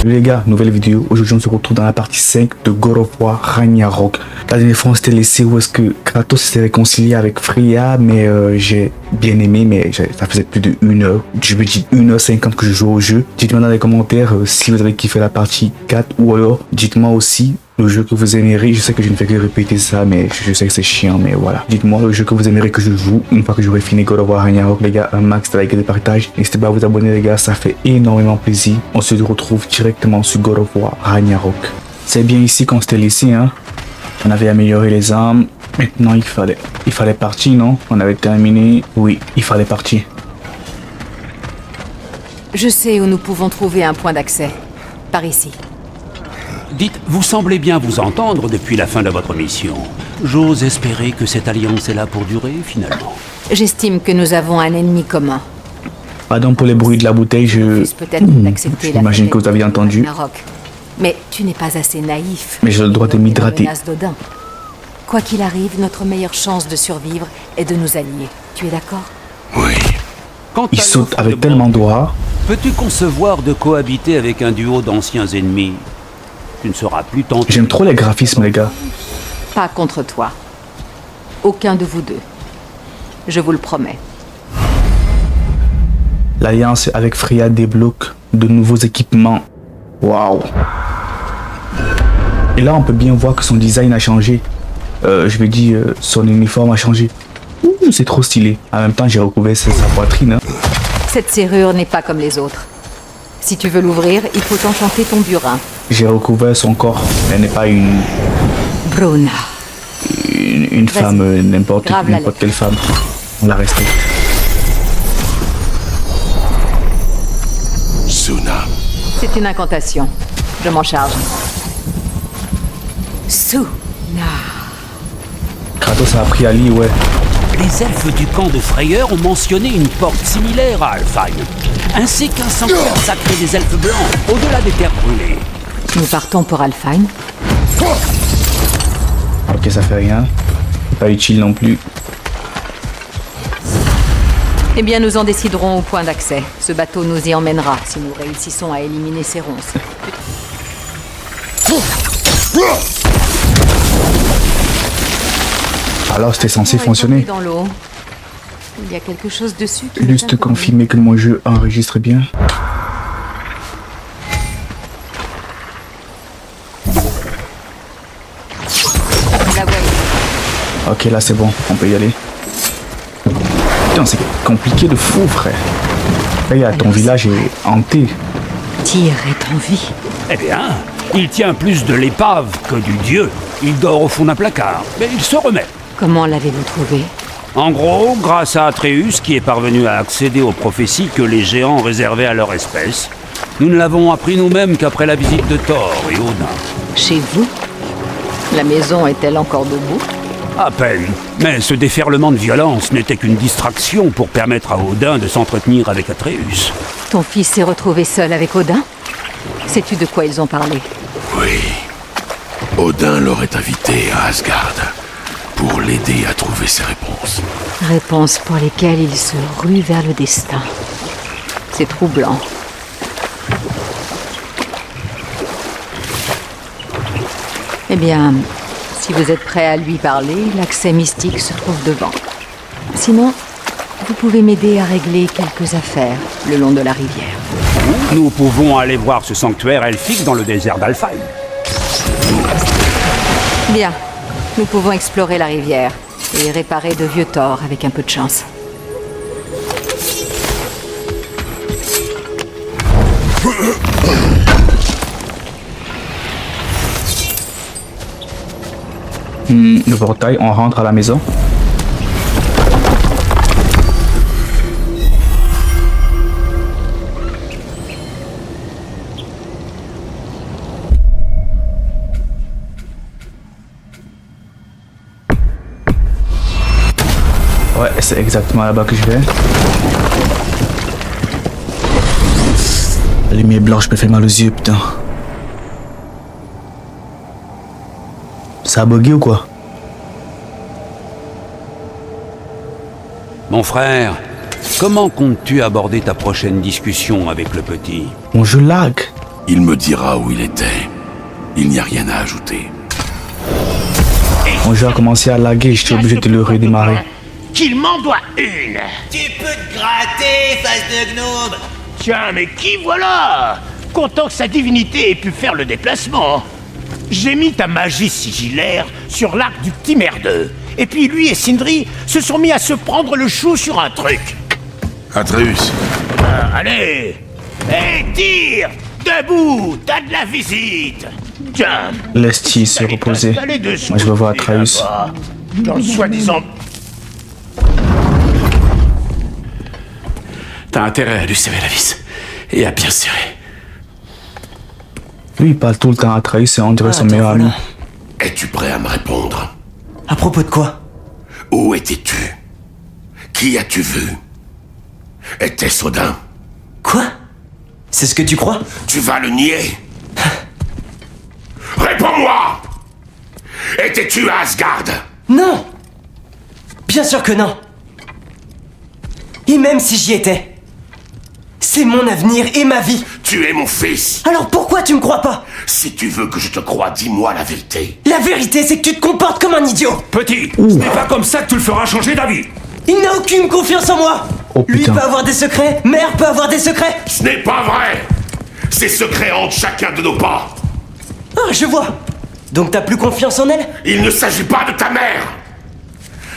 Salut les gars, nouvelle vidéo. Aujourd'hui on se retrouve dans la partie 5 de God of War Ragnarok. La dernière fois on s'était laissé où est-ce que Kratos s'était réconcilié avec Freya, mais j'ai bien aimé, mais ça faisait plus de 1 heure. Je me dis 1h50 que je joue au jeu. Dites-moi dans les commentaires si vous avez kiffé la partie 4 ou alors dites-moi aussi le jeu que vous aimeriez. Je sais que je ne fais que répéter ça, mais je sais que c'est chiant, mais voilà. Dites-moi le jeu que vous aimeriez que je joue une fois que j'aurai fini God of War Ragnarok. Les gars, un max de like et de partage. N'hésitez pas à vous abonner les gars, ça fait énormément plaisir. On se retrouve directement sur God of War Ragnarok. C'est bien ici qu'on s'était laissé, hein. On avait amélioré les armes. Maintenant il fallait partir, non? On avait terminé. Oui, il fallait partir. Je sais où nous pouvons trouver un point d'accès. Par ici. Dites, vous semblez bien vous entendre depuis la fin de votre mission. J'ose espérer que cette alliance est là pour durer, finalement. J'estime que nous avons un ennemi commun. Pardon pour les bruits de la bouteille, j'imagine que vous avez entendu. Mais tu n'es pas assez naïf. Mais j'ai le droit de m'hydrater. Quoi qu'il arrive, notre meilleure chance de survivre est de nous allier. Tu es d'accord? Oui. Il saute avec tellement droit. Peux-tu concevoir de cohabiter avec un duo d'anciens ennemis? Tu ne seras plus tenté. J'aime trop les graphismes, les gars. Pas contre toi. Aucun de vous deux. Je vous le promets. L'alliance avec Freya débloque de nouveaux équipements. Waouh. Et là, on peut bien voir que son design a changé. Je vais dire, son uniforme a changé. C'est trop stylé. En même temps, j'ai recouvert sa poitrine. Hein. Cette serrure n'est pas comme les autres. Si tu veux l'ouvrir, il faut enchanter ton burin. J'ai recouvert son corps. Elle n'est pas une... Bruna. Une femme, n'importe quelle femme. On la respecte. Suna. C'est une incantation. Je m'en charge. Suna. Kratos a appris Ali, ouais. Les elfes du camp de Freyr ont mentionné une porte similaire à Alfheim, ainsi qu'un sanctuaire sacré des elfes blancs, au-delà des terres brûlées. Nous partons pour Alfheim. Ok, ça fait rien. Pas utile non plus. Eh bien, nous en déciderons au point d'accès. Ce bateau nous y emmènera si nous réussissons à éliminer ces ronces. Alors c'était censé fonctionner. Dans l'eau. Il y a quelque chose dessus. Juste confirmer que mon jeu enregistre bien. Ok, là c'est bon, on peut y aller. Putain, c'est compliqué de fou, frère. Regarde, ton village est hanté. Tyr est en vie. Eh bien, il tient plus de l'épave que du dieu. Il dort au fond d'un placard, mais il se remet. Comment l'avez-vous trouvé? En gros, grâce à Atreus, qui est parvenu à accéder aux prophéties que les géants réservaient à leur espèce. Nous ne l'avons appris nous-mêmes qu'après la visite de Thor et Odin. Chez vous? La maison est-elle encore debout? À peine. Mais ce déferlement de violence n'était qu'une distraction pour permettre à Odin de s'entretenir avec Atreus. Ton fils s'est retrouvé seul avec Odin? Sais-tu de quoi ils ont parlé? Oui. Odin l'aurait invité à Asgard pour l'aider à trouver ses réponses. Réponses pour lesquelles il se rue vers le destin. C'est troublant. Eh bien, si vous êtes prêt à lui parler, l'accès mystique se trouve devant. Sinon, vous pouvez m'aider à régler quelques affaires le long de la rivière. Nous pouvons aller voir ce sanctuaire elfique dans le désert d'Alfheim. Bien, nous pouvons explorer la rivière et réparer de vieux torts avec un peu de chance. Le portail, on rentre à la maison. Ouais, c'est exactement là-bas que je vais. La lumière blanche me fait mal aux yeux, putain. Ça a bugué ou quoi? Mon frère, comment comptes-tu aborder ta prochaine discussion avec le petit? Mon jeu lag. Il me dira où il était. Il n'y a rien à ajouter. Mon jeu a commencé à laguer, j'étais obligé de le redémarrer. Qu'il m'en doit une. Tu peux te gratter, face de gnome. Tiens, mais qui voilà? Content que sa divinité ait pu faire le déplacement. J'ai mis ta magie sigillaire sur l'arc du petit merdeux. Et puis lui et Sindri se sont mis à se prendre le chou sur un truc. Atreus, Allez. Hé, tire. Debout, t'as de la visite. Tiens. Laisse-t-il se reposer. Moi je veux voir Atreus. Dans le soi-disant... T'as intérêt à lui serrer la vis. Et à bien serrer. Lui il parle tout le temps à Atreus et on dirait son meilleur ami. es-tu prêt à me répondre? À propos de quoi? Où étais-tu? Qui as-tu vu? Était-ce Odin? Quoi? C'est ce que tu crois? Tu vas le nier? Réponds-moi! Étais-tu à Asgard? Non! Bien sûr que non! Et même si j'y étais, c'est mon avenir et ma vie! Tu es mon fils! Alors pourquoi tu me crois pas? Si tu veux que je te croie, dis-moi la vérité. La vérité, c'est que tu te comportes comme un idiot! Petit, ce n'est pas comme ça que tu le feras changer d'avis. Il n'a aucune confiance en moi! Oh, Lui putain. peut avoir des secrets, mère peut avoir des secrets! Ce n'est pas vrai! Ces secrets hantent chacun de nos pas. Ah, je vois! Donc t'as plus confiance en elle? Il ne s'agit pas de ta mère,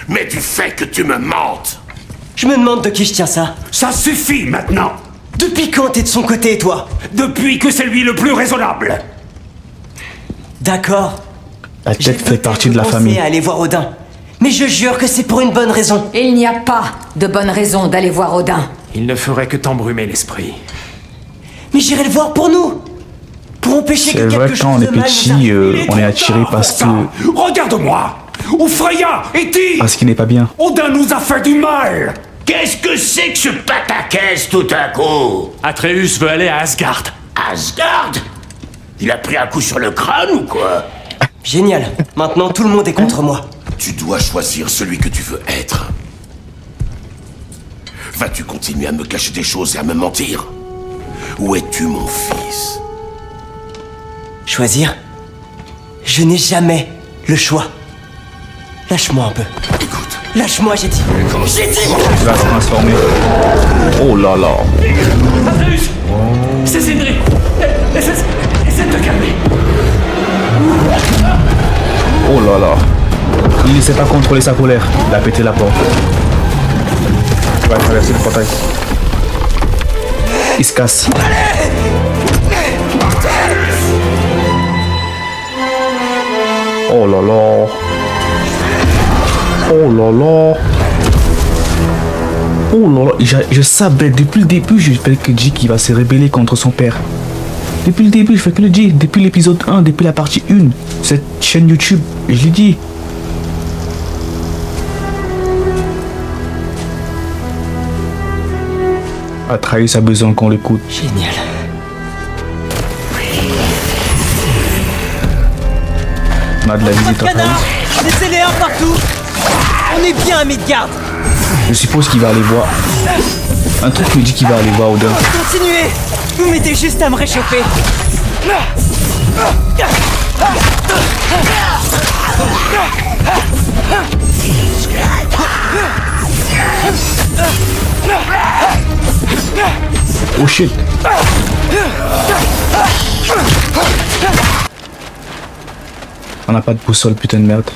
mais du fait que tu me mentes. Je me demande de qui je tiens ça. Ça suffit maintenant. Depuis quand t'es de son côté, toi? Depuis que c'est lui le plus raisonnable. D'accord. La J'ai tête fait peut-être partie de la pensé famille. à aller voir Odin. Mais je jure que c'est pour une bonne raison. Et il n'y a pas de bonne raison d'aller voir Odin. Il ne ferait que t'embrumer l'esprit. Mais j'irai le voir pour nous. Pour empêcher C'est que vrai quelque que quand on chose est de mal nous petit, arrive. on est attiré parce que... Regarde-moi. Ou Freya et Tyr. Parce qu'il n'est pas bien. Odin nous a fait du mal. Qu'est-ce que c'est que ce pataquès tout à coup? Atreus veut aller à Asgard. Asgard? Il a pris un coup sur le crâne ou quoi? Génial. Maintenant, tout le monde est contre moi. Tu dois choisir celui que tu veux être. Vas-tu continuer à me cacher des choses et à me mentir? Où es-tu, mon fils? Choisir? Je n'ai jamais le choix. Lâche-moi un peu. Écoute, Lâche-moi, j'ai dit. J'ai dit! Il va se transformer. Oh là là. Atreus, c'est Sindri. Essaie de te calmer. Oh là là. Il ne sait pas contrôler sa colère. Il a pété la porte. Il va traverser le portail. Il se casse. Oh là là. Oh là là. Oh là là. Je savais depuis le début, je fais que Jake va se rebeller contre son père. Depuis le début, je fais que le dire. Depuis l'épisode 1, depuis la partie 1. Cette chaîne YouTube, je l'ai dit. Atreus a besoin qu'on l'écoute. Génial. On a de la visite Atreus. Laissez-les un partout! On est bien à Midgard! Je suppose qu'il va aller voir. Un truc me dit qu'il va aller voir Odin. Continuez! Vous m'aidez juste à me réchauffer! Oh shit. On n'a pas de boussole, putain de merde.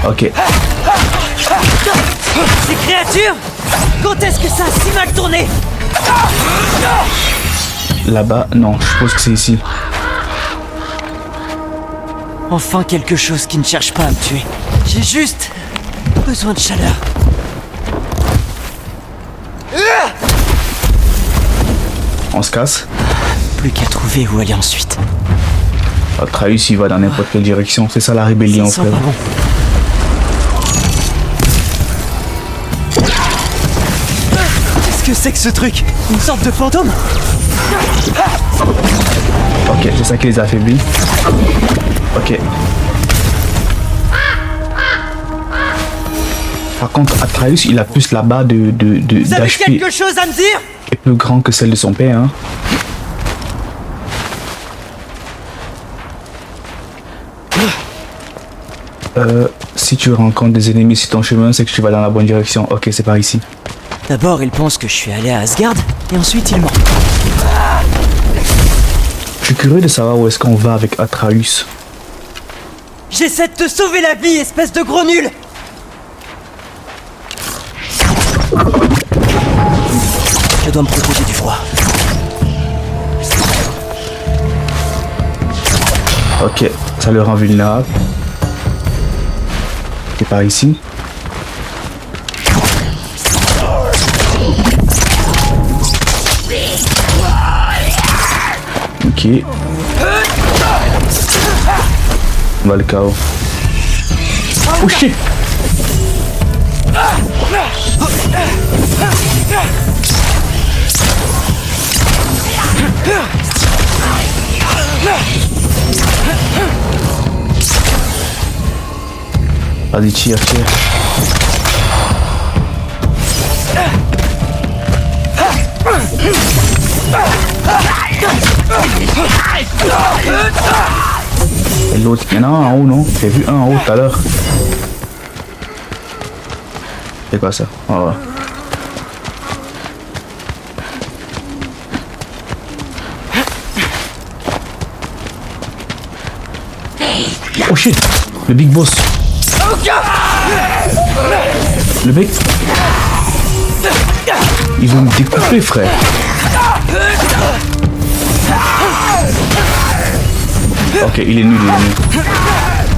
Ok. Ces créatures! Quand est-ce que ça a si mal tourné? Là-bas, non, je suppose que c'est ici. Enfin quelque chose qui ne cherche pas à me tuer. J'ai juste besoin de chaleur. On se casse. Plus qu'à trouver où aller ensuite. Atreus, il va dans n'importe quelle direction. C'est ça la rébellion, Ça sent frère. pas bon. Qu'est-ce que c'est que ce truc? Une sorte de fantôme? Ok, c'est ça qui les affaiblit. Ok. Par contre, Atreus, il a plus là-bas Vous avez d'HP. quelque chose à me dire? Est plus grand que celle de son père. Hein. Si tu rencontres des ennemis sur ton chemin, c'est que tu vas dans la bonne direction. Ok, c'est par ici. D'abord, il pense que je suis allé à Asgard, et ensuite il ment. Je suis curieux de savoir où est-ce qu'on va avec Atreus. J'essaie de te sauver la vie, espèce de gros nul! Je dois me protéger du froid. Ok, ça le rend vulnérable. C'est par ici. Ok. On va le KO. Oh shit! Vas-y, tire. Et l'autre, il y en a un en haut, non? J'ai vu un en haut tout à l'heure. C'est quoi ça? Oh, ouais. Oh shit! Le big boss! Le mec... Il veut me découper, frère! Ok, il est nul,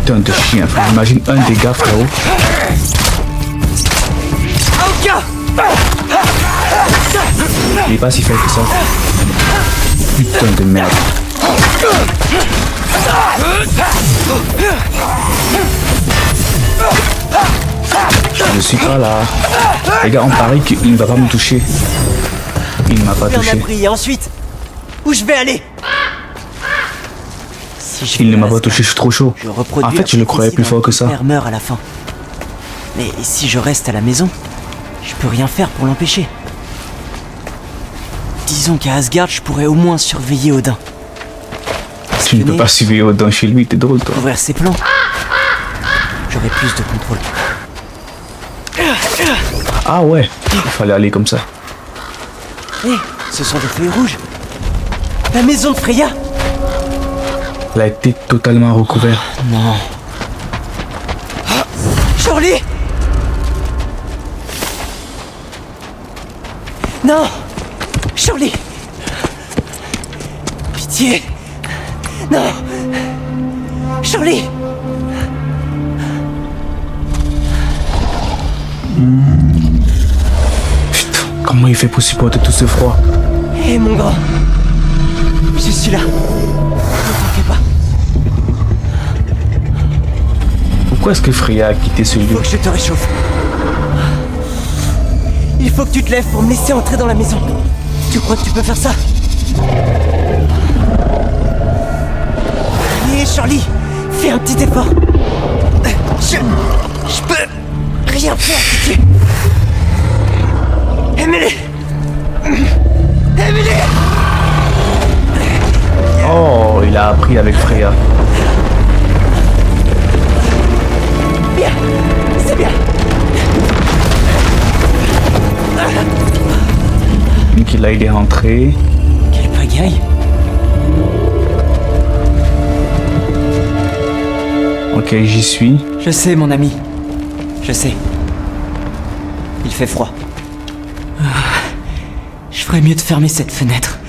Putain de chien, frère. Imagine un dégât, frérot. Il est pas si fort que ça. Putain de merde. Je suis pas là. Les gars, on parie qu'il ne va pas me toucher. Il ne m'a pas Il en a touché. pris, et ensuite, où je vais aller? Si je Il ne vais m'a à pas Asgard, touché, je suis trop chaud. je reproduis En fait, je le croyais plus fort que ça. Mon père meurt à la fin. Mais si je reste à la maison, je peux rien faire pour l'empêcher. Disons qu'à Asgard, je pourrais au moins surveiller Odin. Tu ne peux pas suivre Odin chez lui, t'es drôle, toi. Ouvrir ses plans. J'aurai plus de contrôle. Ah ouais, il fallait aller comme ça. Hé, ce sont des feuilles rouges. La maison de Freya. Elle a été totalement recouverte. Non. Charlie. Non. Charlie. Pitié. Non. Charlie. Putain, comment il fait pour supporter tout ce froid? Hé, mon grand. Je suis là. Ne t'en fais pas. Pourquoi est-ce que Freya a quitté ce Il lieu? faut que je te réchauffe. Il faut que tu te lèves pour me laisser entrer dans la maison. Tu crois que tu peux faire ça? Allez, Charlie, fais un petit effort. Je peux rien faire, pitié. Emily! Emily! Oh, il a appris avec Freya. Bien, c'est bien. Donc là, il est rentré. Quelle pagaille. Ok, j'y suis. Je sais, mon ami. Je sais. Il fait froid. Je ferais mieux de fermer cette fenêtre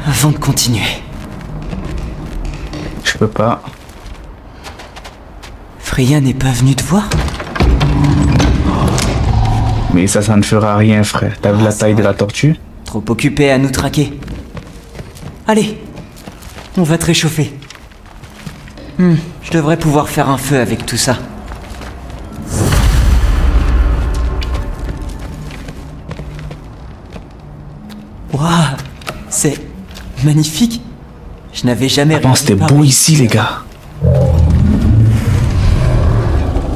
avant de continuer. Je peux pas. Freya n'est pas venue te voir? Mais ça ne fera rien, frère. T'as vu la taille de la tortue? Trop occupé à nous traquer. Allez, on va te réchauffer. Je devrais pouvoir faire un feu avec tout ça. Waouh, c'est magnifique. Je n'avais jamais Avant, c'était beau ici, les gars.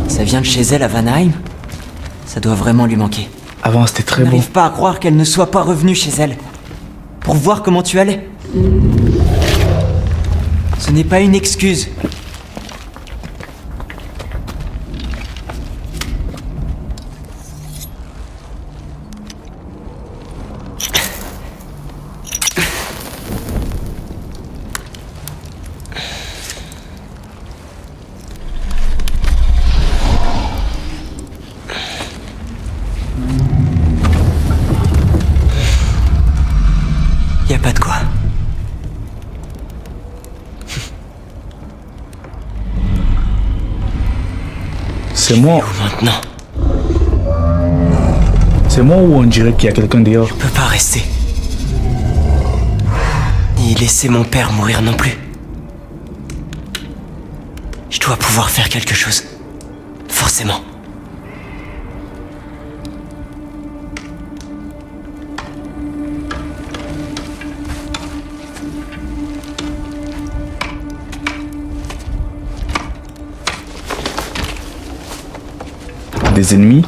Ça vient de chez elle à Vanheim? Ça doit vraiment lui manquer. Avant, c'était très Je beau. n'arrive pas à croire qu'elle ne soit pas revenue chez elle. Pour voir comment tu allais. Ce n'est pas une excuse. Y a pas de quoi. C'est moi. Où maintenant? C'est moi ou on dirait qu'il y a quelqu'un dehors? Je peux pas rester. Ni laisser mon père mourir non plus. Je dois pouvoir faire quelque chose. Forcément. Des ennemis.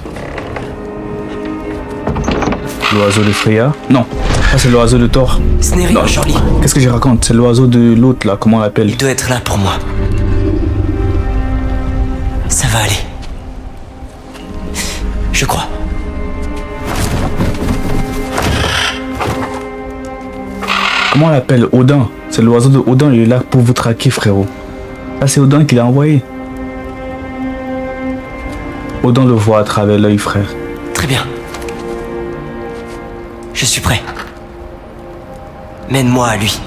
L'oiseau de Freya. Non, ça c'est l'oiseau de Thor. Ce n'est rien, Shirley. Qu'est-ce que je raconte? C'est l'oiseau de l'autre là, comment on l'appelle? Il doit être là pour moi. Ça va aller. Je crois. Comment on l'appelle? Odin. C'est l'oiseau de Odin, il est là pour vous traquer, frérot. Là c'est Odin qui l'a envoyé. Odin le voit à travers l'œil, frère. Très bien. Je suis prêt. Mène-moi à lui.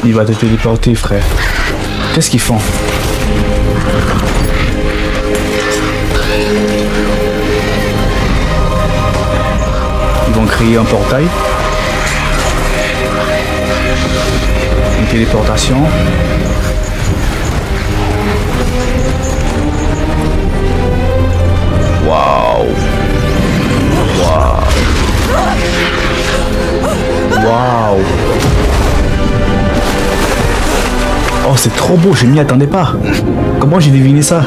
Il va te téléporter, frère. Qu'est-ce qu'ils font? Ils vont créer un portail. Une téléportation. Waouh. Waouh. Waouh. Oh, c'est trop beau, je m'y attendais pas. Comment j'ai deviné ça?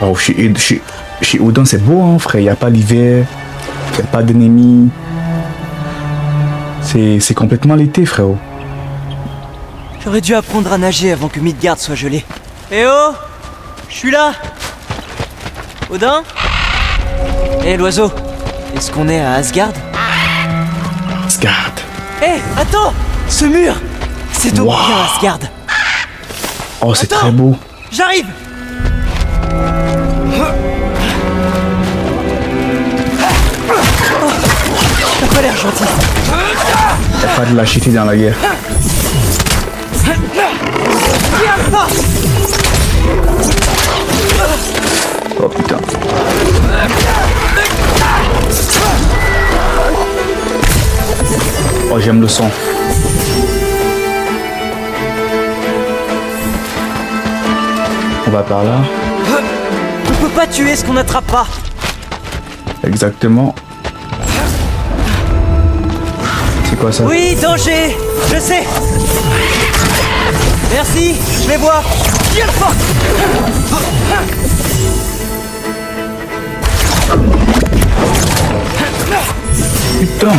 Oh, chez Odin, c'est beau, hein, frère. Il n'y a pas l'hiver, il n'y a pas d'ennemis. C'est complètement l'été, frérot. J'aurais dû apprendre à nager avant que Midgard soit gelé. Eh oh! Je suis là! Odin? Eh l'oiseau! Est-ce qu'on est à Asgard? Asgard. Eh, attends! Ce mur! C'est donc Wow. bien Asgard! Oh, c'est Attends. très beau. J'arrive! T'as pas l'air gentil. Il n'y a pas de lâcheté dans la guerre. Oh putain. Oh, j'aime le son. On va par là. On peut pas tuer ce qu'on n'attrape pas. Exactement. C'est quoi ça? Oui, danger! Je sais! Merci, je les vois! Bien fort! Putain.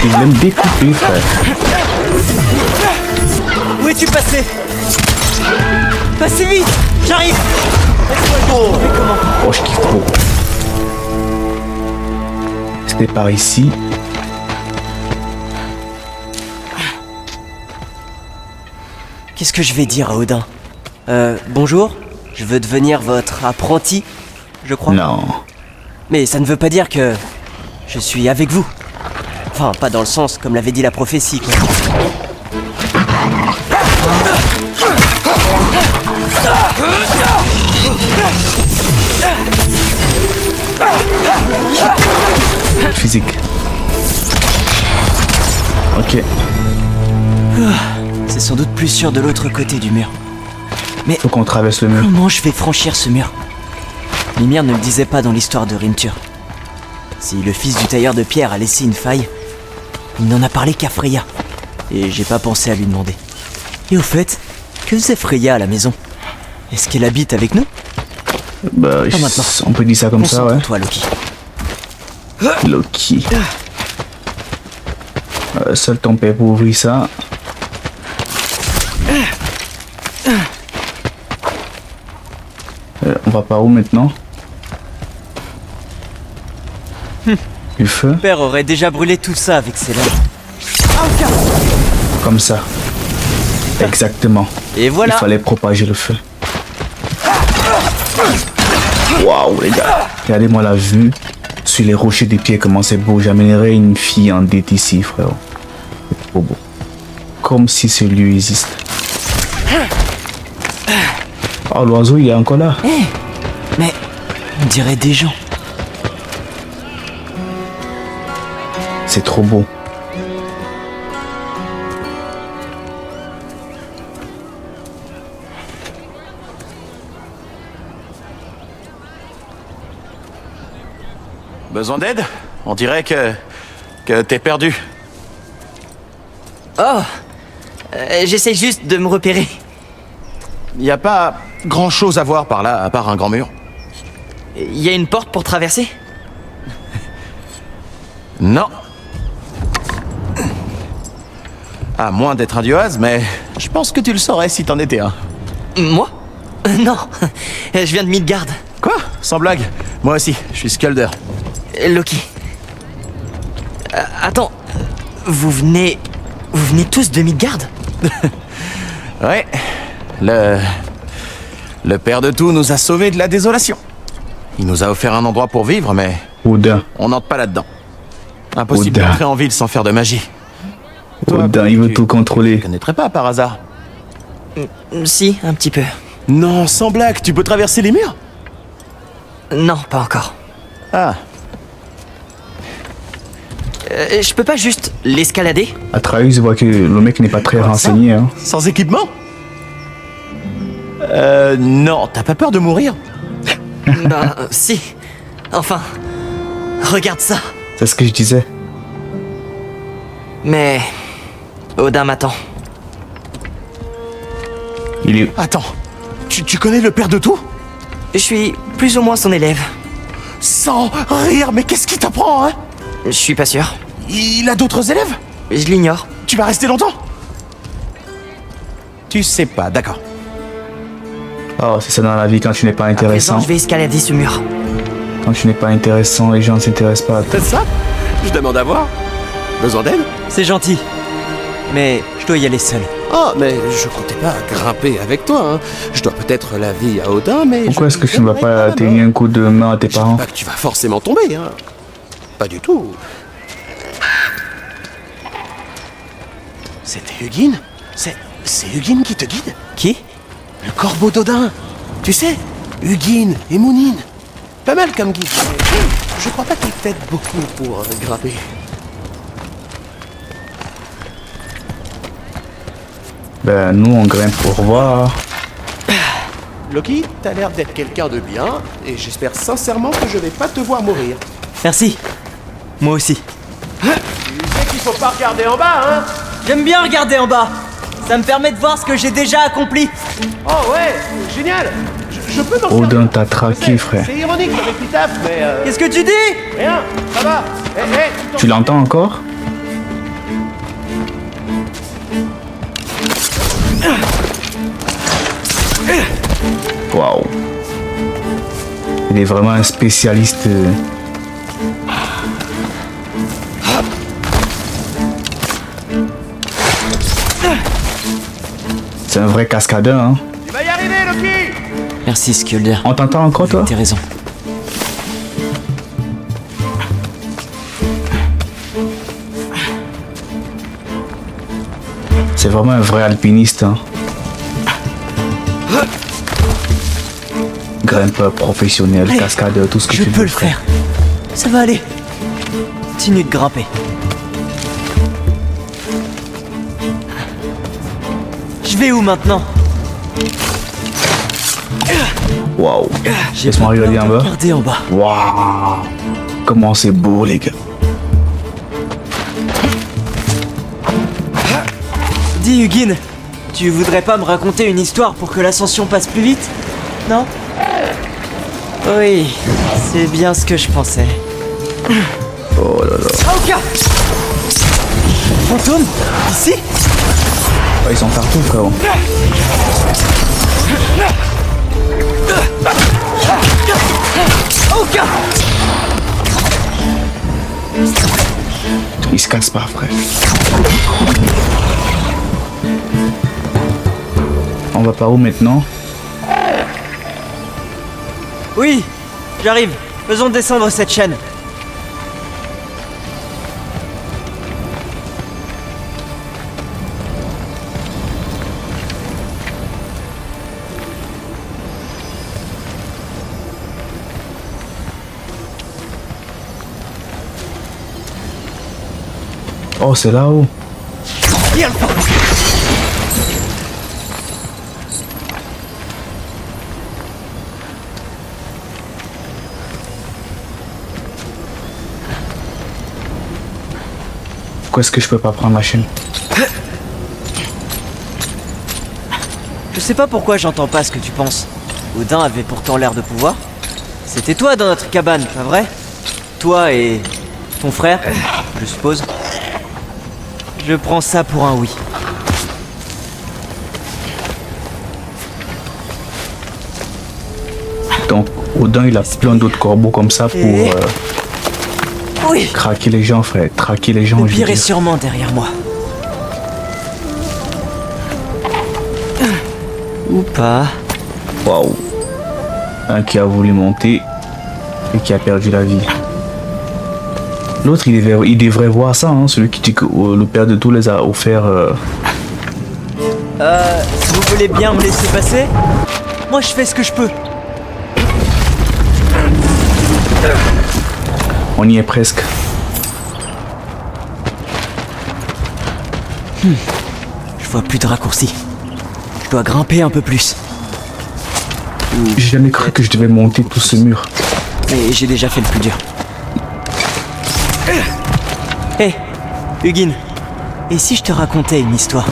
Il aime découper, frère. Où es-tu passé? Passez vite! J'arrive! Laisse-moi jouer, comment? Oh, je kiffe trop. C'était par ici. Qu'est-ce que je vais dire à Odin? Bonjour, je veux devenir votre apprenti, je crois. Non. Mais ça ne veut pas dire que je suis avec vous. Enfin, pas dans le sens comme l'avait dit la prophétie, quoi. Physique. Ok. C'est sans doute plus sûr de l'autre côté du mur. Mais Faut qu'on traverse le mur. comment je vais franchir ce mur? Ymir ne le disait pas dans l'histoire de Rimtur. Si le fils du tailleur de pierre a laissé une faille, il n'en a parlé qu'à Freya. Et j'ai pas pensé à lui demander. Et au fait, que faisait Freya à la maison? Est-ce qu'elle habite avec nous? Bah, Pas maintenant. on peut dire ça comme ça, ouais. Concentre-toi, Loki. Loki. Seul ton père pour ouvrir ça. On va par où maintenant? Du feu? Mon père aurait déjà brûlé tout ça avec ses lèvres. Comme ça. Exactement. Et voilà. Il fallait propager le feu. Waouh les gars. Regardez-moi la vue sur les rochers des pieds, comment c'est beau. J'amènerais une fille en date ici, frère. C'est trop beau. Comme si ce lieu existe. Oh, l'oiseau, il est encore là. Mais on dirait des gens. C'est trop beau. Besoin d'aide? On dirait que t'es perdu. Oh, j'essaie juste de me repérer. Y a pas grand chose à voir par là, à part un grand mur. Il y a une porte pour traverser? Non. À moins d'être un dioise, mais je pense que tu le saurais si t'en étais un. Moi? Non, je viens de Midgard. Quoi? Sans blague. Moi aussi, je suis Skulder. Loki. Attends, vous venez tous de Midgard? Ouais. Le père de tout nous a sauvés de la désolation. Il nous a offert un endroit pour vivre, mais Odin. on n'entre pas là-dedans. Impossible Odin. d'entrer en ville sans faire de magie. Odin, il veut tout Tu contrôler. connaîtrais pas par hasard? Si, un petit peu. Non, sans blague, tu peux traverser les murs? Non, pas encore. Ah, Je peux pas juste l'escalader? Atreus voit que le mec n'est pas très renseigné. Hein. sans équipement? Non, t'as pas peur de mourir? Ben, si. Enfin, regarde ça. C'est ce que je disais. Mais Odin m'attend. Il est... Attends, tu connais le père de tout? Je suis plus ou moins son élève. Sans rire, mais qu'est-ce qui t'apprend, hein? Je suis pas sûr. Il a d'autres élèves? Je l'ignore. Tu vas rester longtemps? Tu sais pas, d'accord. Oh, c'est ça dans la vie quand tu n'es pas À présent, intéressant. je vais escalader ce mur. Quand tu n'es pas intéressant, les gens ne s'intéressent pas à toi. C'est ça? Je demande à voir. Besoin d'aide? C'est gentil. Mais je dois y aller seul. Oh, mais je comptais pas grimper avec toi, hein. Je dois peut-être la vie à Odin, mais... Pourquoi est-ce que tu ne vas pas tenir un coup de main à tes Je dis parents? pas que tu vas forcément tomber, hein. Pas du tout. C'était Hugin? C'est Hugin qui te guide? Qui? Le corbeau d'Odin. Tu sais, Hugin et Munin. Pas mal comme guide. mais Je crois pas qu'il t'aide beaucoup pour grimper. Ben, nous, on grimpe pour voir. Loki, t'as l'air d'être quelqu'un de bien, et j'espère sincèrement que je vais pas te voir mourir. Merci. Moi aussi. Tu sais qu'il faut pas regarder en bas, hein? J'aime bien regarder en bas. Ça me permet de voir ce que j'ai déjà accompli. Oh ouais, génial. Je peux t'en faire Odin une. t'a Je traqué, sais, frère. C'est ironique comme épitaphe, mais Qu'est-ce que tu dis? rien, ça va. Tu l'entends encore? Waouh. Il est vraiment un spécialiste. C'est un vrai cascadeur, hein. Tu vas y arriver, Loki. Merci, Skjolder. On t'entend encore, toi? T'as raison. C'est vraiment un vrai alpiniste, hein. grimpeur professionnel, Allez, cascadeur, tout ce que je tu peux veux. le faire. Ça va aller. Continue de grimper. Je vais où maintenant? Waouh. J'ai Laisse-moi pas peur regarder en de bas. regarder en bas. Waouh. Comment c'est beau, les gars. Dis Hugin, tu voudrais pas me raconter une histoire pour que l'ascension passe plus vite? Non? Oui, c'est bien ce que je pensais. Oh là là. Aoka! Fantôme? Ici? Ah, ils sont partout, frérot. Aoka! Ils se cassent pas, frère. On va par où maintenant? Oui, j'arrive. Faisons descendre cette chaîne. Oh, c'est là-haut. Viens. Pourquoi est-ce que je peux pas prendre la chaîne? Je sais pas pourquoi j'entends pas ce que tu penses. Odin avait pourtant l'air de pouvoir. C'était toi dans notre cabane, pas vrai? Toi et ton frère, je suppose. Je prends ça pour un oui. Donc, Odin, il a plein d'autres corbeaux comme ça pour Oui, craquer les gens, frère. Traquer les gens, le je veux pire est dire. sûrement derrière moi. Ou pas. Waouh. Un qui a voulu monter et qui a perdu la vie. L'autre, il devrait voir ça, hein, celui qui dit que le père de tous les a offert. Si vous voulez bien me laisser passer, moi je fais ce que je peux. On y est presque. Je vois plus de raccourcis. Je dois grimper un peu plus. J'ai jamais cru que je devais monter tout ce mur. Mais j'ai déjà fait le plus dur. Hé, Hugin, et si je te racontais une histoire?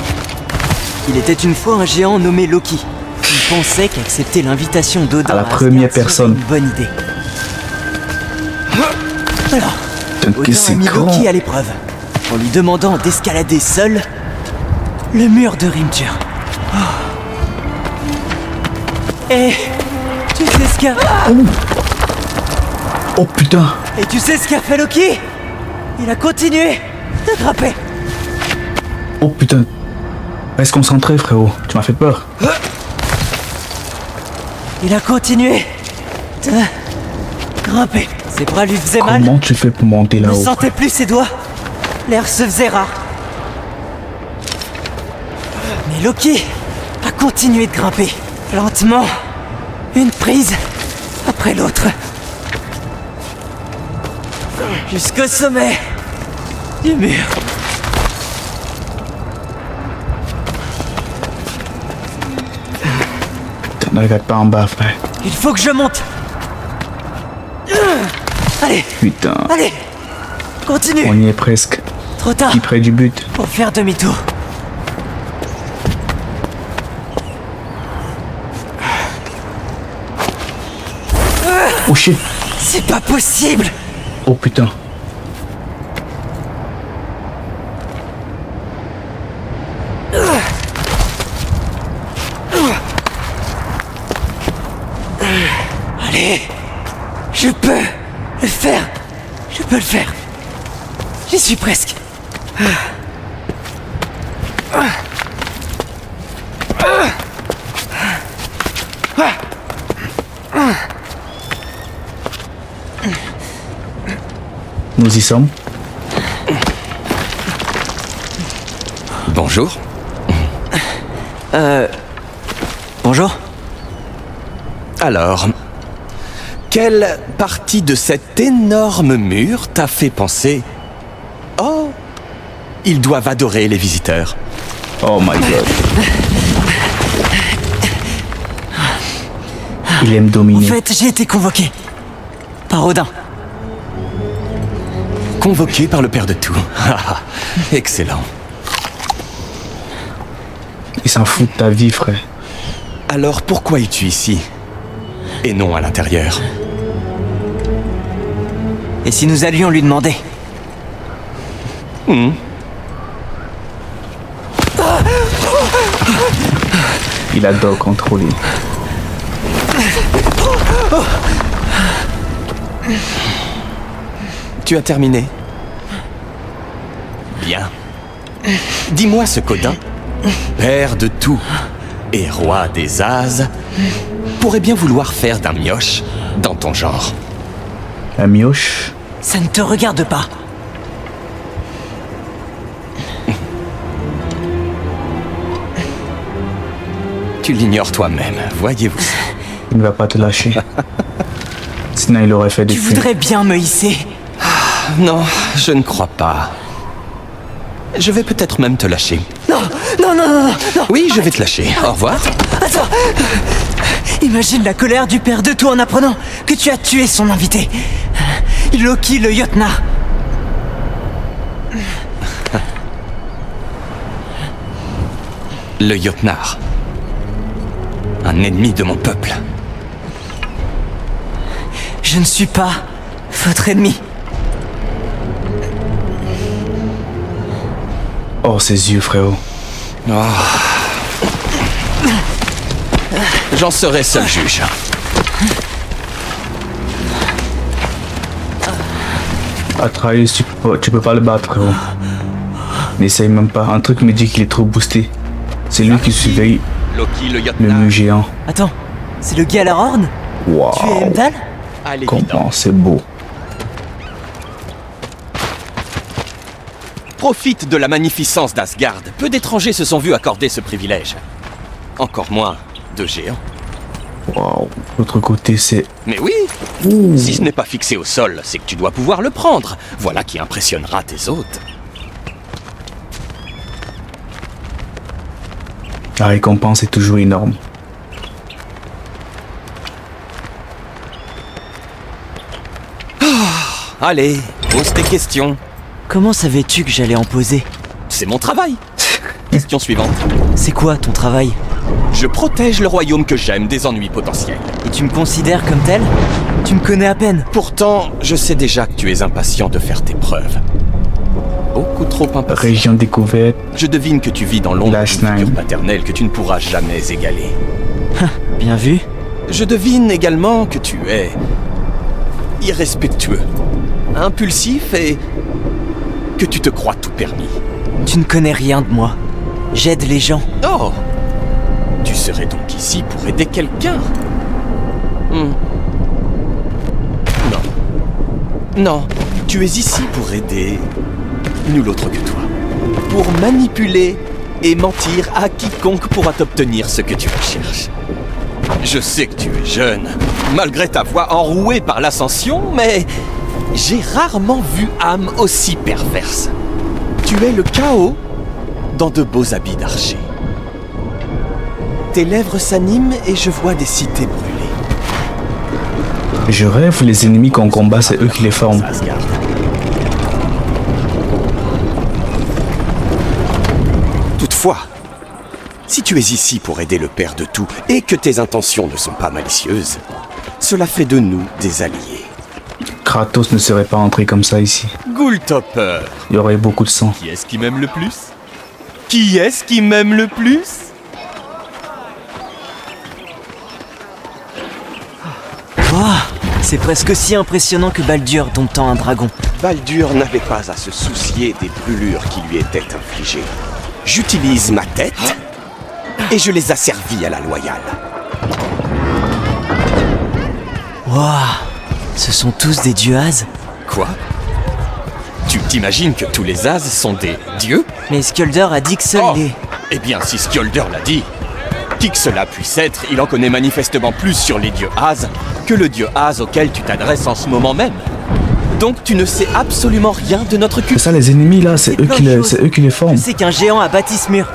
Il était une fois un géant nommé Loki. Il pensait qu'accepter l'invitation d'Odin À la Asgard première serait personne. une bonne idée. Alors, Putain, que Odin a c'est mis grand. Loki à l'épreuve, en lui demandant d'escalader seul le mur de Rimtur. Et tu sais ce qu'a... Oh putain. Et tu sais ce qu'a fait Loki? Il a continué de grimper. Oh putain. Reste concentré, frérot. Tu m'as fait peur. Il a continué de grimper. Ses bras lui faisaient mal. Comment tu fais pour monter Il ne là-haut? sentait plus ses doigts. L'air se faisait rare. Mais Loki a continué de grimper. Lentement. Une prise après l'autre. Jusqu'au sommet du mur. Putain, ne regarde pas en bas, frère. Il faut que je monte. Allez, Putain. allez. Continue. On y est presque. Trop tard Qui près du but. pour faire demi-tour. Oh shit. C'est pas possible. Oh putain. Allez, je peux le faire. Je peux le faire. J'y suis presque. Nous y sommes. Bonjour. Bonjour. Alors, Quelle partie de cet énorme mur t'a fait penser « Oh, ils doivent adorer les visiteurs ». Oh my god. Il aime En dominer. fait, j'ai été convoqué. Par Odin. Convoqué par le père de tout. Excellent. Il s'en fout de ta vie, frère. Alors pourquoi es-tu ici et non à l'intérieur? Et si nous allions lui demander? Il adore contrôler. Tu as terminé? Bien. Dis-moi ce qu'Odin, père de tout et roi des As, pourrait bien vouloir faire d'un mioche dans ton genre. La mioche. Ça ne te regarde pas. Tu l'ignores toi-même, voyez-vous. Il ne va pas te lâcher. Sinon, il aurait fait des Tu films. voudrais bien me hisser. Non, je ne crois pas. Je vais peut-être même te lâcher. Non, non, non, non, non. Oui, je vais te lâcher. Au revoir. Attends. Imagine la colère du père de tout en apprenant que tu as tué son invité. Loki le Jotnar. Le Jotnar. Un ennemi de mon peuple. Je ne suis pas votre ennemi. Oh, ses yeux, frérot. Oh. J'en serai seul juge. Atreus, tu peux pas le battre, frérot. N'essaye même pas. Un truc me dit qu'il est trop boosté. C'est lui qui surveille Loki le le Jotnar. mur géant. Attends, c'est le Galarhorn? Tu es Waouh. Heimdall? À l'évidence. Comment c'est beau. Profite de la magnificence d'Asgard. Peu d'étrangers se sont vus accorder ce privilège. Encore moins de géants. Waouh. L'autre côté, c'est. Mais oui, si ce n'est pas fixé au sol, c'est que tu dois pouvoir le prendre. Voilà qui impressionnera tes hôtes. La récompense est toujours énorme. Allez, pose tes questions. Comment savais-tu que j'allais en poser? C'est mon travail. Question suivante. C'est quoi ton travail? Je protège le royaume que j'aime des ennuis potentiels. Et tu me considères comme tel? Tu me connais à peine. Pourtant, je sais déjà que tu es impatient de faire tes preuves. Beaucoup trop impatient. Région découverte. Je devine que tu vis dans l'ombre Last d'une figure Nine. paternelle que tu ne pourras jamais égaler. Bien vu. Je devine également que tu es irrespectueux, impulsif et que tu te crois tout permis. Tu ne connais rien de moi. J'aide les gens. Oh! Tu serais donc ici pour aider quelqu'un? Non. Non, tu es ici pour aider nul autre que toi. Pour manipuler et mentir à quiconque pourra t'obtenir ce que tu recherches. Je sais que tu es jeune, malgré ta voix enrouée par l'ascension, mais j'ai rarement vu âme aussi perverse. Tu es le chaos dans de beaux habits d'archer. Tes lèvres s'animent et je vois des cités brûlées. Je rêve, les ennemis qu'on combat, c'est eux qui les forment. Asgard. Toutefois, si tu es ici pour aider le Père de tout et que tes intentions ne sont pas malicieuses, cela fait de nous des alliés. Kratos ne serait pas entré comme ça ici. Ghoultopper, Il y aurait beaucoup de sang. qui est-ce qui m'aime le plus? Qui est-ce qui m'aime le plus? C'est presque aussi impressionnant que Baldur domptant un dragon. Baldur n'avait pas à se soucier des brûlures qui lui étaient infligées. J'utilise ma tête et je les asservis à la loyale. Waouh, ce sont tous des dieux As. Quoi? Tu t'imagines que tous les As sont des dieux? Mais Skjolder a dit que seuls Oh. les... Eh bien, si Skjolder l'a dit, Qui que cela puisse être, il en connaît manifestement plus sur les dieux Az que le dieu Az auquel tu t'adresses en ce moment même. Donc tu ne sais absolument rien de notre C'est culte. ça, les ennemis là, c'est eux qui les forment. Je sais qu'un géant a bâti ce mur.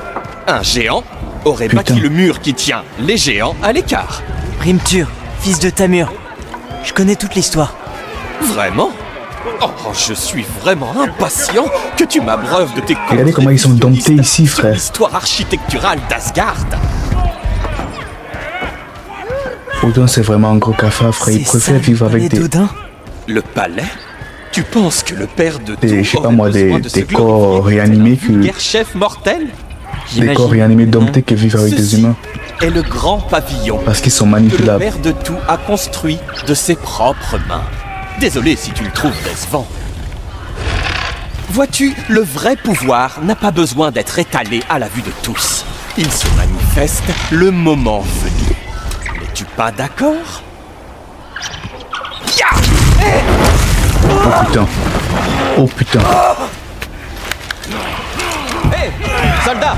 Un géant aurait Putain. bâti le mur qui tient les géants à l'écart. Rimtur, fils de Tamur. Je connais toute l'histoire. Vraiment? Oh, je suis vraiment impatient que tu m'abreuves de tes Regardez comment ils sont domptés ici, sur frère. l'histoire architecturale d'Asgard. Odin, c'est vraiment un gros cafard, frère. Il C'est préfère ça, vivre le avec palais des d'Odin. Le palais? Tu penses que le père de Des- Thor je sais pas aurait moi, besoin des de se corps glorifier réanimés tel un que- vulgaire chef mortel? des corps réanimés domptés qui vivent avec des Ceci humains. est le grand pavillon Parce qu'ils sont que le manipulables. père de tout a construit de ses propres mains. Désolé si tu le trouves décevant. Vois-tu, le vrai pouvoir n'a pas besoin d'être étalé à la vue de tous. Il se manifeste le moment venu. N'es-tu pas d'accord? Oh putain. Oh putain. Hé, soldats,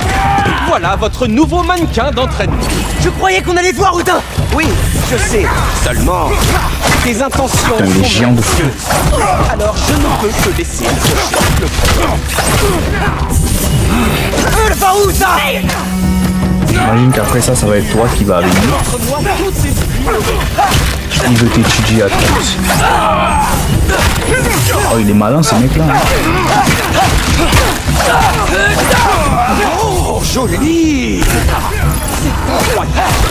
voilà votre nouveau mannequin d'entraînement. Je croyais qu'on allait voir Odin. Oui, je sais. Seulement, Tes intentions Putain, les sont géants de fou. malicieuses. Alors je ne peux que laisser le Le Faouza. J'imagine qu'après ça, ça va être toi qui va avec lui. Montre-moi toutes ces Il veut t'étudier à toi aussi. Oh, il est malin ce mec là. Oh, joli! C'est incroyable!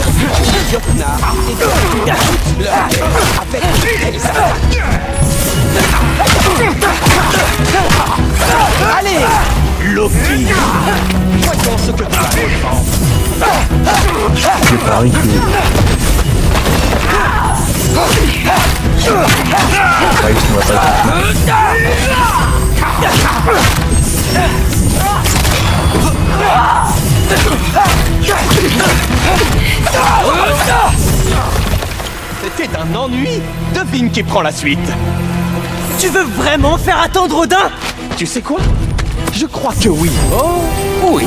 Jotnar et Jotnar ajoutent leur aide avec les attaques. Allez! Loki! Voyons ce que tu as ressenti. Je parie que. Ouais, tu ne vas pas C'était d'un ennui! Devine qui prend la suite! Tu veux vraiment faire attendre Odin? Tu sais quoi? Je crois que oui. Oh, oui.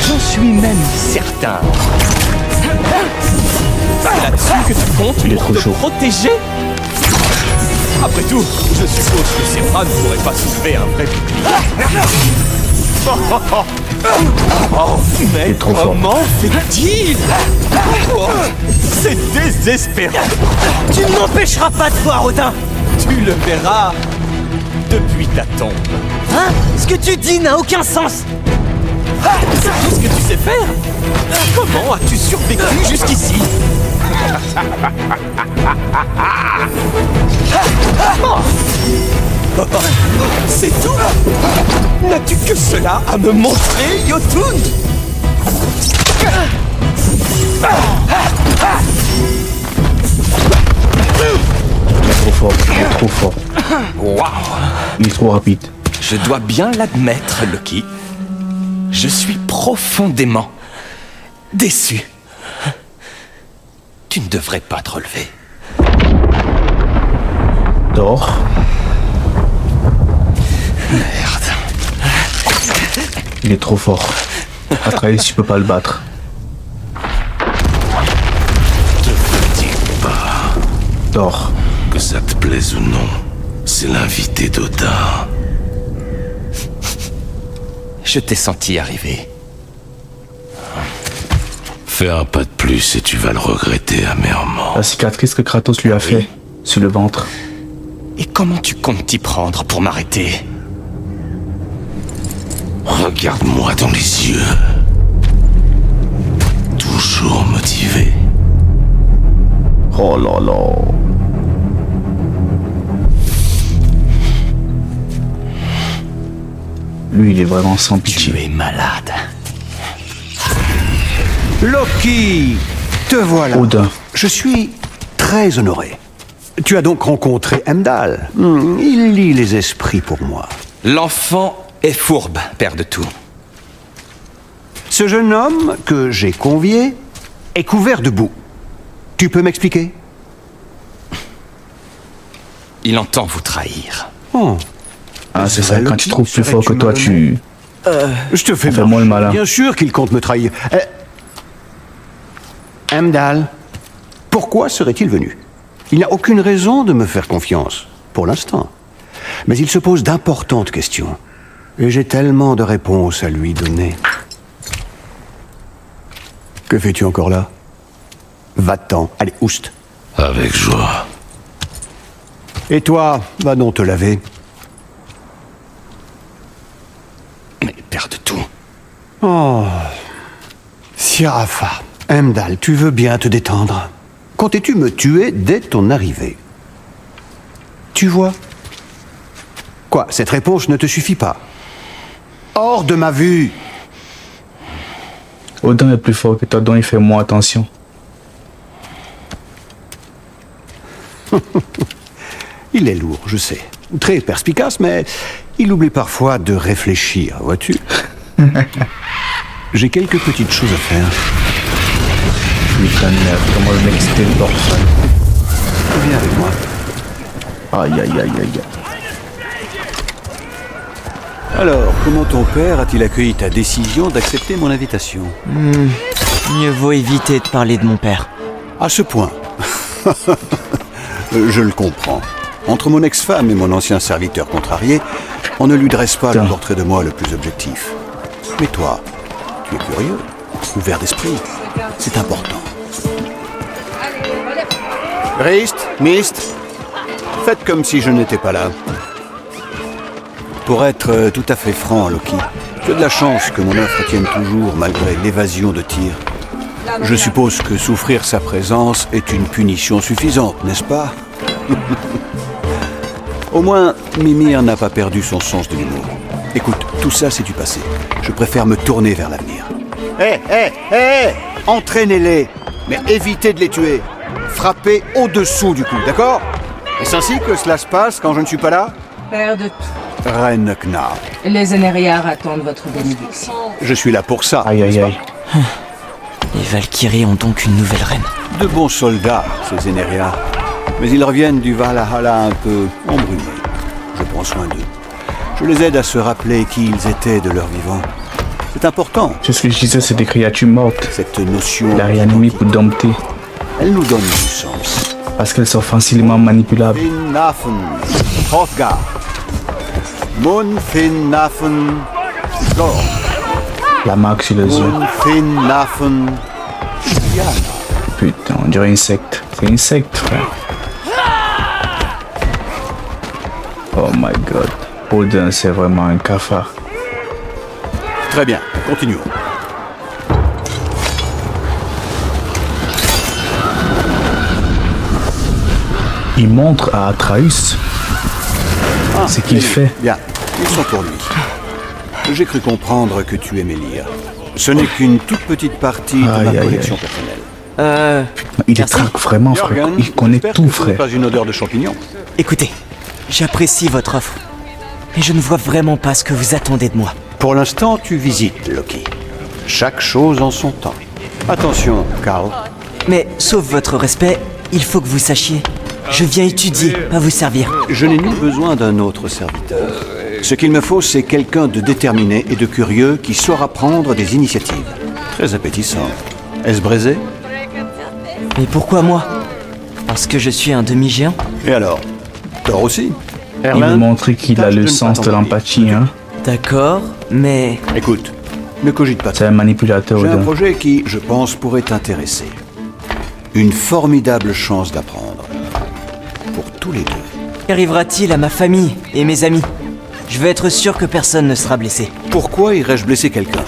J'en suis même certain. C'est là-dessus que tu comptes Il est pour trop te chaud. protéger? Après tout, je suppose que ces bras ne pourraient pas soulever un vrai bouclier. Oh, mais est trop fort. comment fait-il? Oh, c'est désespérant. Tu ne m'empêcheras pas de voir Odin. Tu le verras depuis ta tombe. Hein? Ce que tu dis n'a aucun sens. C'est tout ce que tu sais faire? Comment as-tu survécu jusqu'ici? C'est tout? N'as-tu que cela à me montrer, Jotun? Il est trop fort. Il est trop fort. Waouh! Il est trop rapide. Je dois bien l'admettre, Loki. Je suis profondément déçu. Tu ne devrais pas te relever. Thor. Merde. Il est trop fort. Atreus, tu peux pas le battre. Thor. Que ça te plaise ou non, c'est l'invité d'Odin. Je t'ai senti arriver. Fais un pas de plus et tu vas le regretter amèrement. La cicatrice que Kratos lui a fait sur le ventre. Et comment tu comptes t'y prendre pour m'arrêter? Regarde-moi dans les yeux. Toujours motivé. Oh là là. Lui, il est vraiment sans pitié. Tu es malade. Loki, te voilà. Odin. Je suis très honoré. Tu as donc rencontré Heimdall. Il lit les esprits pour moi. L'enfant est fourbe, père de tout. Ce jeune homme que j'ai convié est couvert de boue. Tu peux m'expliquer? Il entend vous trahir. Oh, Ah, c'est ça, Loki, quand tu trouves plus fort que serais-tu toi, malhonnête? tu... je te fais Fais-moi le malin. Bien sûr qu'il compte me trahir. Heimdall, pourquoi serait-il venu? Il n'a aucune raison de me faire confiance, pour l'instant. Mais il se pose d'importantes questions. Et j'ai tellement de réponses à lui donner. Que fais-tu encore là? Va-t'en. Allez, oust. Avec joie. Et toi, va donc te laver. Mais père de tout. Oh. Sirafa, Heimdall, tu veux bien te détendre. Comptais-tu me tuer dès ton arrivée? Tu vois? Quoi, cette réponse ne te suffit pas? Hors de ma vue! Odin est plus fort que toi, donc il fait moins attention. Il est lourd, je sais. Très perspicace, mais il oublie parfois de réfléchir, vois-tu? J'ai quelques petites choses à faire. Putain de merde, comment le mec se téléporte. Viens avec moi. Aïe aïe aïe aïe. Alors, comment ton père a-t-il accueilli ta décision d'accepter mon invitation? Mieux vaut éviter de parler de mon père. À ce point. Je le comprends. Entre mon ex-femme et mon ancien serviteur contrarié, on ne lui dresse pas le portrait de moi le plus objectif. Mais toi, tu es curieux, ouvert d'esprit. C'est important. Rist, Mist, faites comme si je n'étais pas là. Pour être tout à fait franc, Loki, tu as de la chance que mon offre tienne toujours malgré l'évasion de Tyr. Je suppose que souffrir sa présence est une punition suffisante, n'est-ce pas? Au moins, Mimir n'a pas perdu son sens de l'humour. Écoute, tout ça c'est du passé. Je préfère me tourner vers l'avenir. Hé, entraînez-les, mais évitez de les tuer. Frappez au-dessous du coup, d'accord? Est-ce ainsi que cela se passe quand je ne suis pas là? Père de tout. Reine Kna. Les Énériards attendent votre bénédiction. Je suis là pour ça. Aïe aïe aïe. Les Valkyries ont donc une nouvelle reine. De bons soldats, ces Énéria. Mais ils reviennent du Valhalla un peu embrumés. Je prends soin d'eux. Je les aide à se rappeler qui ils étaient de leur vivant. C'est important. C'est ce que je disais, c'est des créatures mortes. Cette notion... La réanimer pour dompter. Elle nous donne du sens. Parce qu'elles sont facilement manipulables. Finnafen, Hrothgar. Munfinnafen, Gore. La marque sur les yeux. Munfinnafen, Yana. Putain, on dirait insecte. C'est insecte, frère. Oh my god. Odin, c'est vraiment un cafard. Très bien, continuons. Il montre à Atreus ce qu'il fait. Bien, ils sont pour lui. J'ai cru comprendre que tu aimais lire. Ce n'est qu'une toute petite partie de ma collection personnelle. Il est traque vraiment, frère. Jorgen, Il connaît tout, ce frère. n'est pas une odeur de champignon. Écoutez, j'apprécie votre offre, mais je ne vois vraiment pas ce que vous attendez de moi. Pour l'instant, tu visites, Loki. Chaque chose en son temps. Attention, Karl. Mais, sauf votre respect, il faut que vous sachiez, je viens étudier, pas vous servir. Je n'ai nul besoin d'un autre serviteur. Ce qu'il me faut, c'est quelqu'un de déterminé et de curieux qui saura prendre des initiatives. Très appétissant. Est-ce braisé? Mais pourquoi moi? Parce que je suis un demi-géant? Et alors? Thor aussi? Il veut montrer qu'il a le sens de l'empathie, hein. D'accord, mais... Écoute, ne cogite pas. C'est un manipulateur, J'ai un Odin. projet qui, je pense, pourrait t'intéresser. Une formidable chance d'apprendre. Pour tous les deux. Qu'arrivera-t-il à ma famille et mes amis? Je veux être sûr que personne ne sera blessé. Pourquoi irais-je blesser quelqu'un?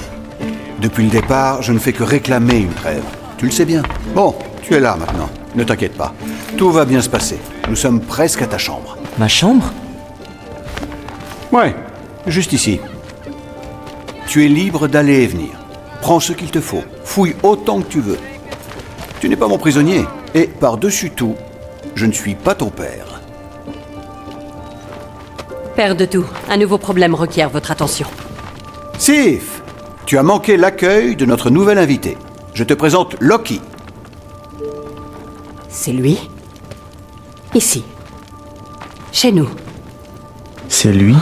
Depuis le départ, je ne fais que réclamer une trêve. Tu le sais bien. Bon, tu es là maintenant. Ne t'inquiète pas. Tout va bien se passer. Nous sommes presque à ta chambre. Ma chambre? Ouais, juste ici. Tu es libre d'aller et venir. Prends ce qu'il te faut. Fouille autant que tu veux. Tu n'es pas mon prisonnier. Et par-dessus tout, je ne suis pas ton père. Père de tout, un nouveau problème requiert votre attention. Sif, tu as manqué l'accueil de notre nouvel invité. Je te présente Loki. C'est lui? Ici. Chez nous. C'est lui?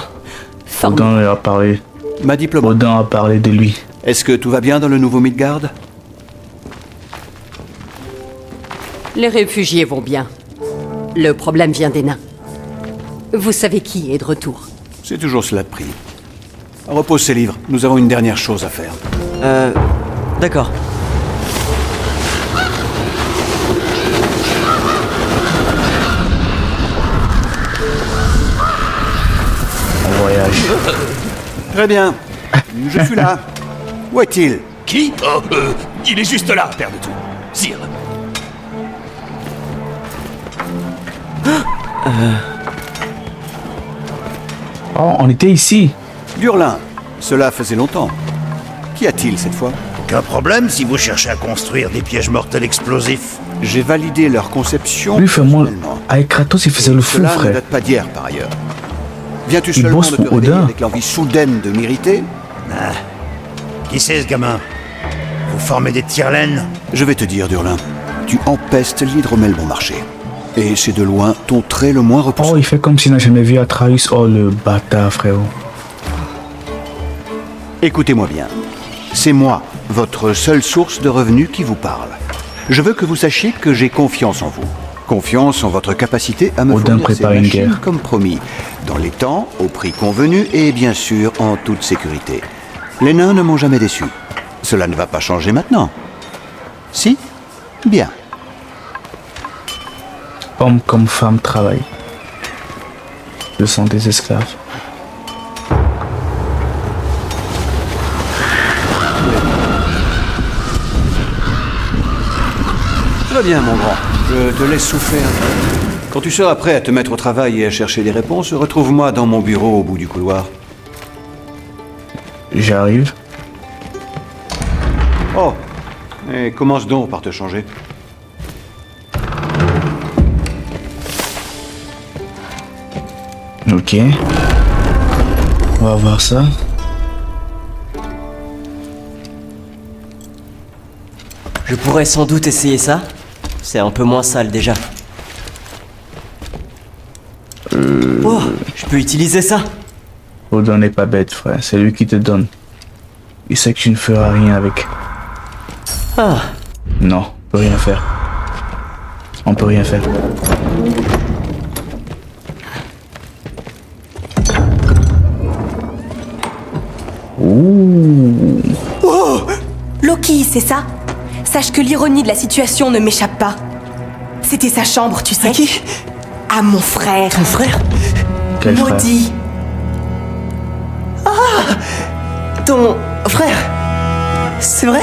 Odin a parlé. Ma diplomate. Odin a parlé de lui. Est-ce que tout va bien dans le nouveau Midgard? Les réfugiés vont bien. Le problème vient des nains. Vous savez qui est de retour? C'est toujours cela de prix. Repose ces livres, nous avons une dernière chose à faire. D'accord. Un voyage. Très bien. Je suis là. Où est-il? Qui? Oh, il est juste là, père de tout. Sire. Oh, on était ici. Durlin. Cela faisait longtemps. Qu'y a-t-il cette fois? Aucun problème si vous cherchez à construire des pièges mortels explosifs. J'ai validé leur conception. Lui, vraiment, personnellement. avec Kratos, il faisait le fou, Cela ne frère. date pas d'hier, par ailleurs. Viens-tu Il seulement bosse de te pour réveiller Odin. avec l'envie soudaine de m'irriter? Ah. Qui c'est ce gamin? Vous formez des tire-laines? Je vais te dire, Durlin, tu empestes l'hydromel bon marché. Et c'est de loin ton trait le moins repoussant. Oh, il fait comme s'il n'a jamais vu Atreus. Oh, le bâtard, frérot. Écoutez-moi bien. C'est moi, votre seule source de revenus qui vous parle. Je veux que vous sachiez que j'ai confiance en vous. Confiance en votre capacité à me Odin fournir ces prépare une machines guerre. comme promis. Dans les temps, au prix convenu et bien sûr en toute sécurité. Les nains ne m'ont jamais déçu. Cela ne va pas changer maintenant. Si? Bien. Homme comme femme travaillent. Ce sont des esclaves. Très bien, mon grand. Je te laisse souffler un peu. Quand tu seras prêt à te mettre au travail et à chercher des réponses, retrouve-moi dans mon bureau au bout du couloir. J'arrive. Oh, et commence donc par te changer. Ok. On va voir ça. Je pourrais sans doute essayer ça. C'est un peu moins sale déjà. Oh, je peux utiliser ça. Odin n'est pas bête, frère. C'est lui qui te donne. Il sait que tu ne feras rien avec. Ah, Non, on peut rien faire. On peut rien faire. Ouh. Oh Loki, c'est ça? Sache que l'ironie de la situation ne m'échappe pas. C'était sa chambre, tu sais. À qui? À mon frère. Ton frère? Quel frère? Maudit. Ton frère? C'est vrai?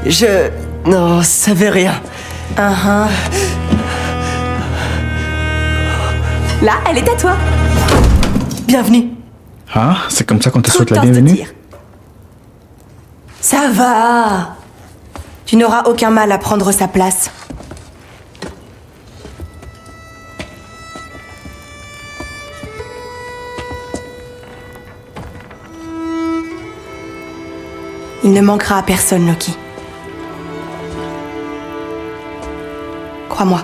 Je... Non, savais rien. Là, elle est à toi. Bienvenue. Ah, c'est comme ça qu'on te souhaite la Tout le temps, bienvenue? te dire. Ça va. Tu n'auras aucun mal à prendre sa place. Il ne manquera à personne, Loki. Crois-moi.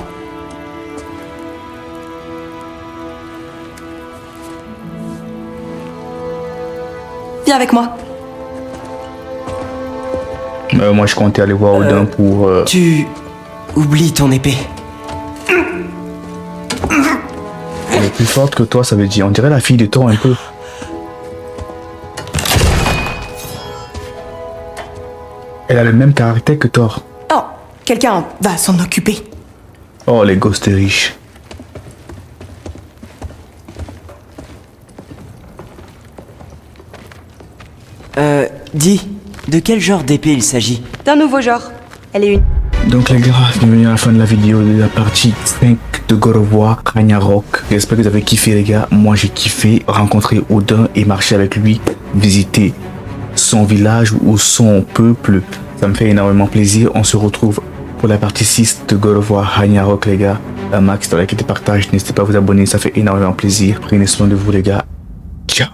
Viens avec moi. Moi, je comptais aller voir Odin pour... Tu... oublies ton épée. Elle est plus forte que toi, ça veut dire. On dirait la fille de Thor un peu. Elle a le même caractère que Thor. Oh, quelqu'un va s'en occuper. Oh, les gosses de riches. Dis, de quel genre d'épée il s'agit? D'un nouveau genre. Elle est une. Donc les gars, bienvenue à la fin de la vidéo de la partie 5 de God of War Ragnarok. J'espère que vous avez kiffé les gars. Moi j'ai kiffé rencontrer Odin et marcher avec lui, visiter son village ou son peuple. Ça me fait énormément plaisir. On se retrouve pour la partie 6 de God of War Ragnarok les gars. Un max de like et de partage. N'hésitez pas à vous abonner, ça fait énormément plaisir. Prenez soin de vous les gars. Ciao.